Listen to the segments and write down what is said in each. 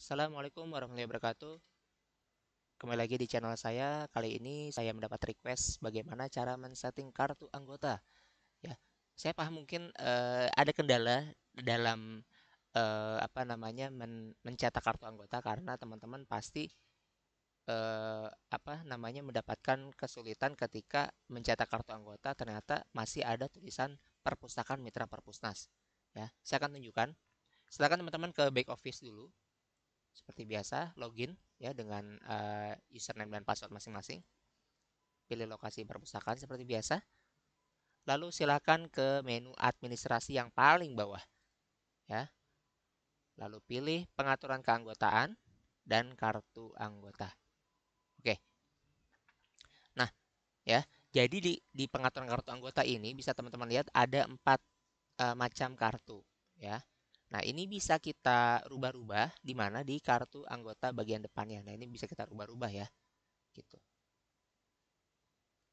Assalamualaikum warahmatullahi wabarakatuh. Kembali lagi di channel saya. Kali ini saya mendapat request bagaimana cara men-setting kartu anggota. Ya, saya paham mungkin ada kendala dalam mencetak kartu anggota karena teman-teman pasti mendapatkan kesulitan ketika mencetak kartu anggota ternyata masih ada tulisan perpustakaan mitra perpusnas. Ya, saya akan tunjukkan. Silakan teman-teman ke back office dulu. Seperti biasa, login ya dengan username dan password masing-masing. Pilih lokasi perpustakaan seperti biasa. Lalu silakan ke menu administrasi yang paling bawah ya. Lalu pilih pengaturan keanggotaan dan kartu anggota. Oke. Nah, ya. Jadi di pengaturan kartu anggota ini bisa teman-teman lihat ada 4 macam kartu ya. Nah, ini bisa kita rubah-rubah di mana di kartu anggota bagian depannya. Nah, ini bisa kita rubah-rubah ya, gitu.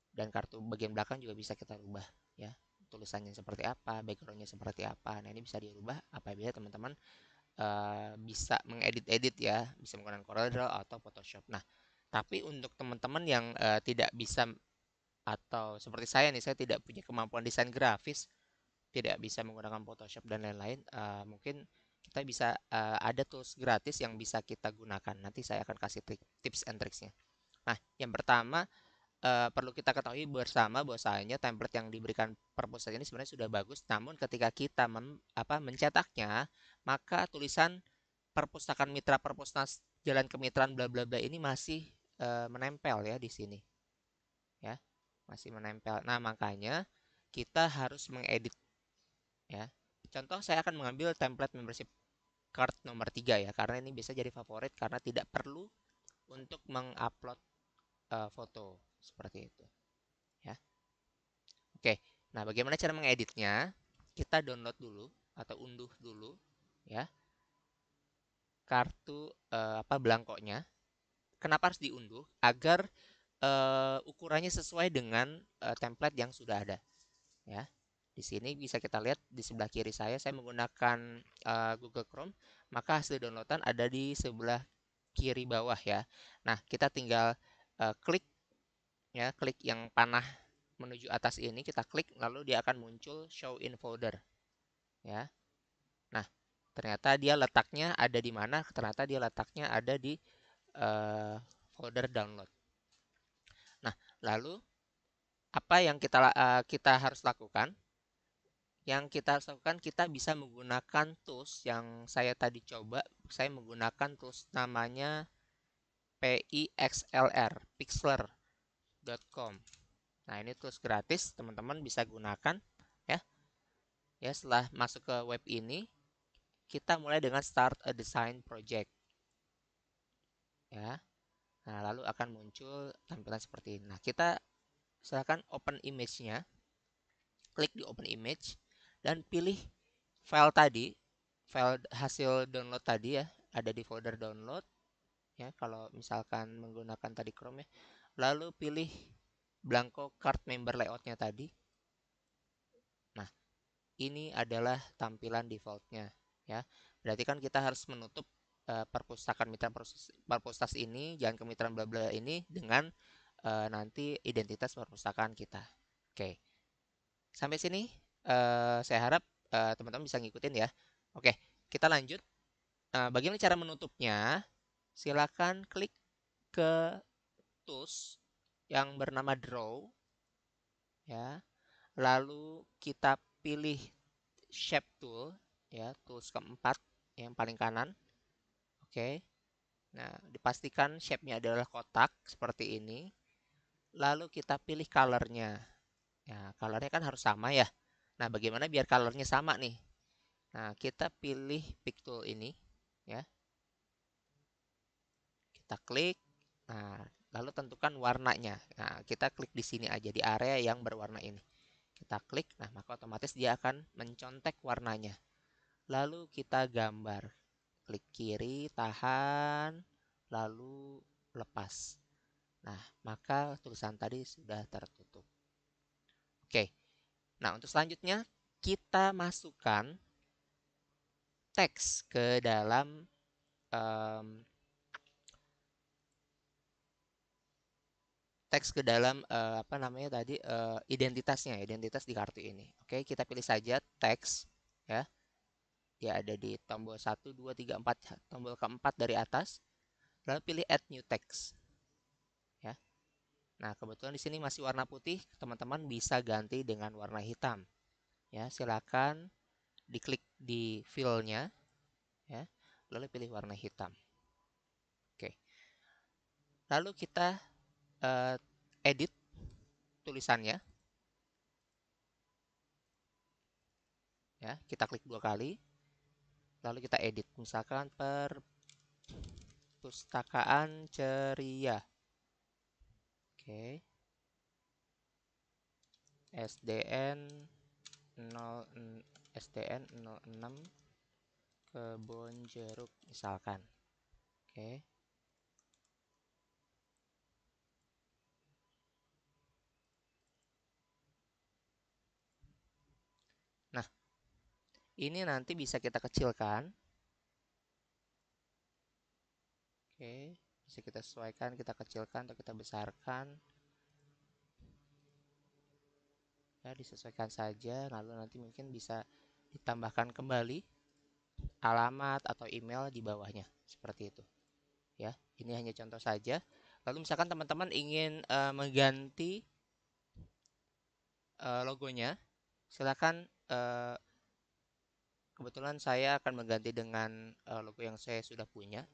Dan kartu bagian belakang juga bisa kita rubah ya, tulisannya seperti apa, backgroundnya seperti apa. Nah, ini bisa dirubah apabila teman-teman bisa mengedit-edit ya, bisa menggunakan CorelDRAW atau Photoshop. Nah, tapi untuk teman-teman yang tidak bisa, atau seperti saya nih, saya tidak punya kemampuan desain grafis, tidak bisa menggunakan Photoshop dan lain-lain, mungkin kita bisa ada tools gratis yang bisa kita gunakan. Nanti saya akan kasih tips and tricksnya. Nah, yang pertama, perlu kita ketahui bersama bahwasanya template yang diberikan perpustakaan ini sebenarnya sudah bagus, namun ketika kita mencetaknya, maka tulisan perpustakaan mitra perpusnas Jalan Kemitraan bla bla bla ini masih menempel ya di sini ya, masih menempel. Nah, makanya kita harus mengedit ya. Contoh, saya akan mengambil template membership card nomor 3 ya, karena ini bisa jadi favorit karena tidak perlu untuk mengupload foto seperti itu ya. Oke, nah bagaimana cara mengeditnya? Kita download dulu atau unduh dulu ya kartu belangkonya. Kenapa harus diunduh? Agar ukurannya sesuai dengan template yang sudah ada ya. Di sini bisa kita lihat di sebelah kiri saya menggunakan Google Chrome, maka hasil downloadan ada di sebelah kiri bawah ya. Nah, kita tinggal klik ya, klik yang panah menuju atas ini, kita klik lalu dia akan muncul show in folder ya. Nah, ternyata dia letaknya ada di mana? Ternyata dia letaknya ada di folder download. Nah, lalu apa yang kita harus lakukan? Yang kita harus lakukan, kita bisa menggunakan tools yang saya tadi coba. Saya menggunakan tools namanya PIXLR, pixlr.com. Nah, ini tools gratis, teman-teman bisa gunakan ya. Ya, setelah masuk ke web ini, kita mulai dengan start a design project ya. Nah, lalu akan muncul tampilan seperti ini. Nah, kita silakan open image-nya, klik di open image dan pilih file tadi, file hasil download tadi ya, ada di folder download ya, kalau misalkan menggunakan tadi Chrome ya. Lalu pilih blanko card member layoutnya tadi. Nah, ini adalah tampilan defaultnya ya. Berarti kan kita harus menutup perpustakaan mitra perpustas ini, Jalan Kemitraan bla bla ini dengan nanti identitas perpustakaan kita. Oke, sampai sini saya harap teman-teman bisa ngikutin ya. Oke, kita lanjut. Bagaimana cara menutupnya? Silakan klik ke tools yang bernama draw ya. Lalu kita pilih shape tool ya, tools keempat yang paling kanan. Oke. Nah, dipastikan shape-nya adalah kotak seperti ini. Lalu kita pilih color-nya. Ya, color-nya kan harus sama ya. Nah, bagaimana biar color-nya sama nih? Nah, kita pilih pick tool ini ya. Kita klik. Nah, lalu tentukan warnanya. Nah, kita klik di sini aja di area yang berwarna ini. Kita klik, nah maka otomatis dia akan mencontek warnanya. Lalu kita gambar. Klik kiri, tahan, lalu lepas. Nah, maka tulisan tadi sudah tertutup. Oke. Nah, untuk selanjutnya kita masukkan teks ke dalam teks ke dalam apa namanya tadi identitasnya, identitas di kartu ini. Oke, kita pilih saja teks ya. Dia ada di tombol 1, 2, 3, 4, tombol keempat dari atas. Lalu pilih add new text ya. Nah, kebetulan di sini masih warna putih, teman-teman bisa ganti dengan warna hitam. Ya, silakan diklik di fill-nya ya. Lalu pilih warna hitam. Oke. Lalu kita edit tulisannya ya. Kita klik 2 kali. Lalu kita edit, misalkan perpustakaan ceria. Oke. SDN 0 SDN 06 Kebon Jeruk misalkan. Oke. Nah, ini nanti bisa kita kecilkan. Oke, bisa kita sesuaikan, kita kecilkan atau kita besarkan. Ya, disesuaikan saja, lalu nanti mungkin bisa ditambahkan kembali alamat atau email di bawahnya, seperti itu. Ya, ini hanya contoh saja. Lalu misalkan teman-teman ingin mengganti logonya, silakan kebetulan saya akan mengganti dengan logo yang saya sudah punya.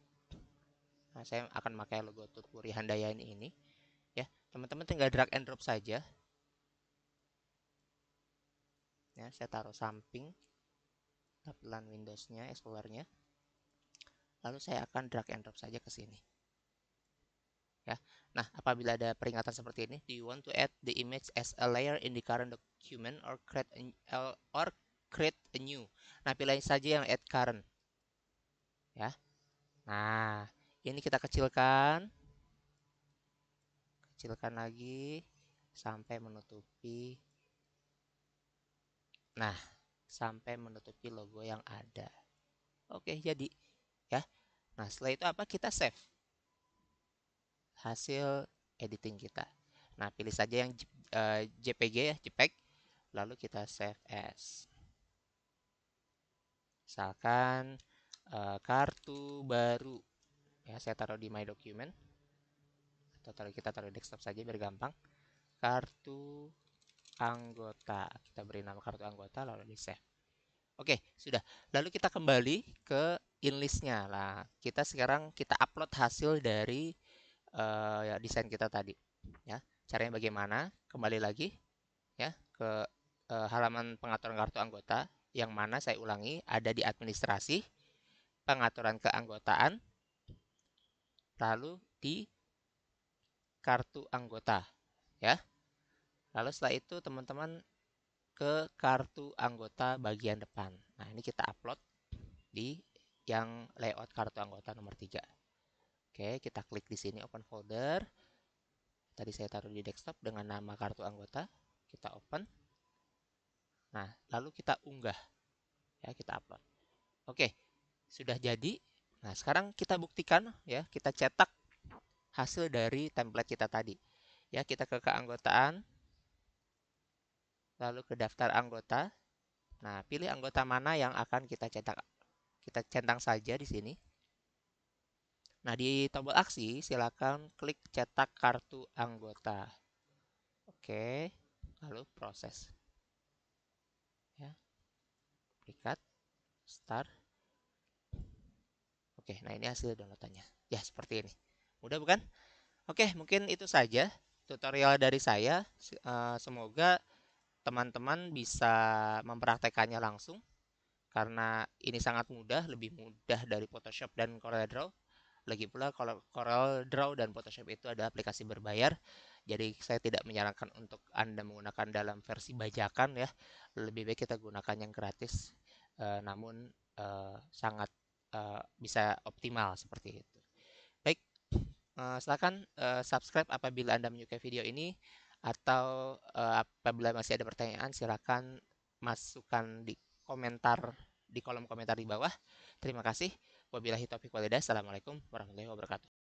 Nah, saya akan pakai logo Tutpuri Handayani ini. Ya, teman-teman tinggal drag and drop saja. Ya, saya taruh samping tampilan Windows-nya, Explorer-nya. Lalu saya akan drag and drop saja ke sini. Ya. Nah, apabila ada peringatan seperti ini, do you want to add the image as a layer in the current document or create a new? Nah, pilih saja yang add current. Ya. Nah, ini kita kecilkan. Kecilkan lagi sampai menutupi. Nah, sampai menutupi logo yang ada. Oke, jadi ya. Nah, setelah itu apa? Kita save hasil editing kita. Nah, pilih saja yang JPG ya, JPEG. Lalu kita save as. Misalkan kartu baru. Ya, saya taruh di my document. Atau kita taruh di desktop saja biar gampang. Kartu anggota. Kita beri nama kartu anggota lalu di save. Oke, sudah. Lalu kita kembali ke inlist-nya. Nah, kita sekarang kita upload hasil dari ya, desain kita tadi. Ya, caranya bagaimana? Kembali lagi ya ke halaman pengaturan kartu anggota yang mana saya ulangi ada di administrasi, pengaturan keanggotaan, lalu di kartu anggota ya. Lalu setelah itu teman-teman ke kartu anggota bagian depan. Nah, ini kita upload di yang layout kartu anggota nomor 3. Oke, kita klik di sini open folder. Tadi saya taruh di desktop dengan nama kartu anggota. Kita open. Nah, lalu kita unggah. Ya, kita upload. Oke, sudah jadi. Nah, sekarang kita buktikan ya, kita cetak hasil dari template kita tadi. Ya, kita ke keanggotaan, lalu ke daftar anggota. Nah, pilih anggota mana yang akan kita cetak. Kita centang saja di sini. Nah, di tombol aksi silakan klik cetak kartu anggota. Oke, lalu proses. Ya, duplikat, start. Oke, nah ini hasil downloadannya. Ya, seperti ini. Mudah bukan? Oke, mungkin itu saja tutorial dari saya. Semoga teman-teman bisa mempraktekannya langsung karena ini sangat mudah, lebih mudah dari Photoshop dan CorelDRAW. Lagi pula kalau CorelDRAW dan Photoshop itu ada aplikasi berbayar, jadi saya tidak menyarankan untuk Anda menggunakan dalam versi bajakan ya. Lebih baik kita gunakan yang gratis, namun sangat bisa optimal seperti itu. Baik, silakan subscribe apabila Anda menyukai video ini atau apabila masih ada pertanyaan silakan masukkan di komentar di kolom komentar di bawah. Terima kasih. Wabillahi taufiq walhidayah. Assalamualaikum warahmatullahi wabarakatuh.